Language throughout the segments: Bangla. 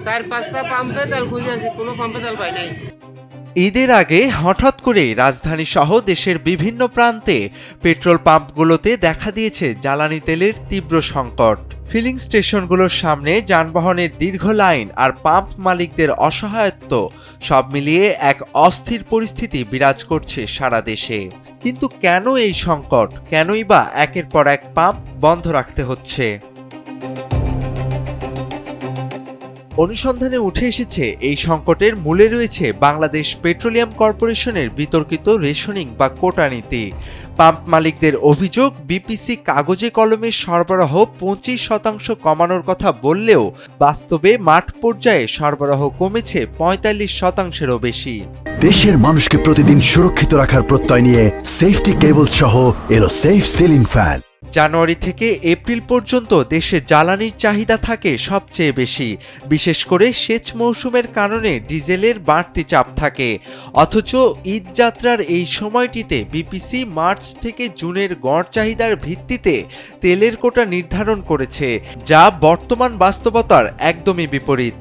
4-5টা পাম্পে তেল খুঁজে আছি, কোনো পাম্পে তেল পাই নাই। ঈদের আগে হঠাৎ করে রাজধানী সহ দেশের বিভিন্ন প্রান্তে পেট্রোল পাম্পগুলোতে দেখা দিয়েছে জ্বালানি তেলের তীব্র সংকট। ফিলিং স্টেশনগুলোর সামনে যানবাহনের দীর্ঘ লাইন আর পাম্প মালিকদের অসহায়ত্ব সব মিলিয়ে এক অস্থির পরিস্থিতি বিরাজ করছে সারা দেশে। কিন্তু কেন এই সংকট, কেনই বা একের পর এক পাম্প বন্ধ রাখতে হচ্ছে? অনুসন্ধানে উঠে এসেছে এই সংকটের মূলে রয়েছে বাংলাদেশ পেট্রোলিয়াম কর্পোরেশনের বিতর্কিত রেশনিং বা কোটা নীতি। পাম্প মালিকদের অভিযোগ, বিপিসি কাগজে কলমে সরবরাহ 25% কমানোর কথা বললেও বাস্তবে মাঠ পর্যায়ে সরবরাহ কমেছে 45%-এরও বেশি। দেশের মানুষকে প্রতিদিন সুরক্ষিত রাখার প্রত্যয় নিয়ে সেফটি কেবলস সহ এলো সেফ সিলিং ফ্যান। জানুয়ারি থেকে এপ্রিল পর্যন্ত দেশে জ্বালানির চাহিদা থাকে সবচেয়ে বেশি, বিশেষ করে সেচ মৌসুমের কারণে ডিজেলের বাড়তি চাপ থাকে। অথচ ঈদ যাত্রার এই সময়টিতে বিপিসি মার্চ থেকে জুনের গড় চাহিদার ভিত্তিতে তেলের কোটা নির্ধারণ করেছে, যা বর্তমান বাস্তবতার একদমই বিপরীত।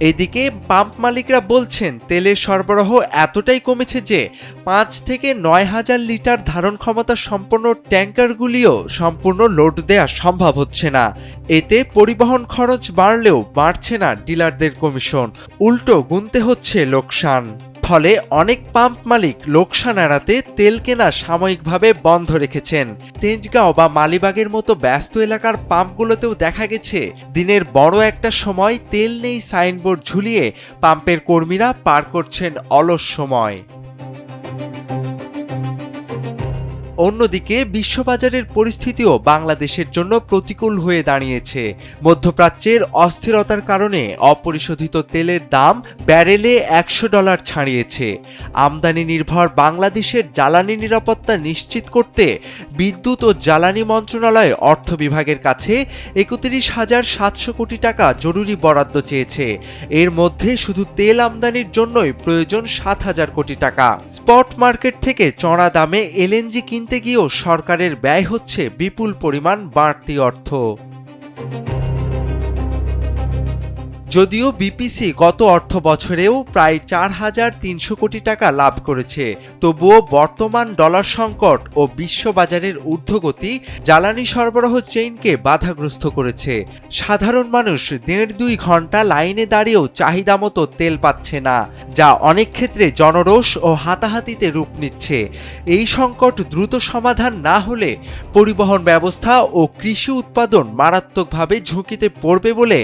এদিকে পাম্প মালিকরা বলছেন তেলের সরবরাহ এতটাই কমেছে যে 5 থেকে 9,000 লিটার ধারণ ক্ষমতা সম্পন্ন ট্যাঙ্কারগুলিও সম্পূর্ণ লোড দেয়া সম্ভব হচ্ছে না। এতে পরিবহন খরচ বাড়লেও বাড়ছে না ডিলারদের কমিশন, উল্টো গুনতে হচ্ছে লোকসান। ফলে অনেক পাম্প মালিক লোকসান এড়াতে তেল কেনা সাময়িকভাবে বন্ধ রেখেছেন। তেজগাঁও বা মালিবাগের মতো ব্যস্ত এলাকার পাম্পগুলোতেও দেখা গেছে দিনের বড় একটা সময় তেল নেই সাইনবোর্ড ঝুলিয়ে পাম্পের কর্মীরা পার করছেন অলস সময়। অন্যদিকে বিশ্ববাজারের পরিস্থিতিও বাংলাদেশের জন্য প্রতিকূল হয়ে দাঁড়িয়েছে। মধ্যপ্রাচ্যের অস্থিরতার কারণে অপরিশোধিত তেলের দাম ব্যারেলে $100 ছাড়িয়েছে। আমদানি নির্ভর বাংলাদেশের জ্বালানি নিরাপত্তা নিশ্চিত করতে বিদ্যুৎ ও জ্বালানি মন্ত্রণালয় অর্থ বিভাগের কাছে 31,700 কোটি টাকা জরুরি বরাদ্দ চেয়েছে। এর মধ্যে শুধু তেল আমদানির জন্যই প্রয়োজন 7,000 কোটি টাকা। স্পট মার্কেট থেকে চড়া দামে এলএনজি কিনতে গিয়েও সরকারের ব্যয় হচ্ছে বিপুল পরিমাণ বাড়তি অর্থ। যদিও বিপিসি গত অর্থ বছরেও প্রায় 4,300 কোটি টাকা লাভ করেছে, তবুও বর্তমান ডলার সংকট ও বিশ্ববাজারের ঊর্ধ্বগতি জ্বালানি সরবরাহ চেইনকে বাধাগ্রস্ত করেছে। সাধারণ মানুষ 1.5-2 ঘন্টা লাইনে দাঁড়িয়েও চাহিদা মতো তেল পাচ্ছে না, যা অনেক ক্ষেত্রে জনরোষ ও হাতাহাতিতে রূপ নিচ্ছে। এই সংকট দ্রুত সমাধান না হলে পরিবহন ব্যবস্থা ও কৃষি উৎপাদন মারাত্মকভাবে ঝুঁকিতে পড়বে বলে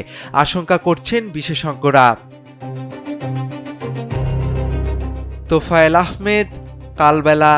আশঙ্কা করছেন বিশেষজ্ঞরা। তোফায়েল আহমেদ, কালবেলা।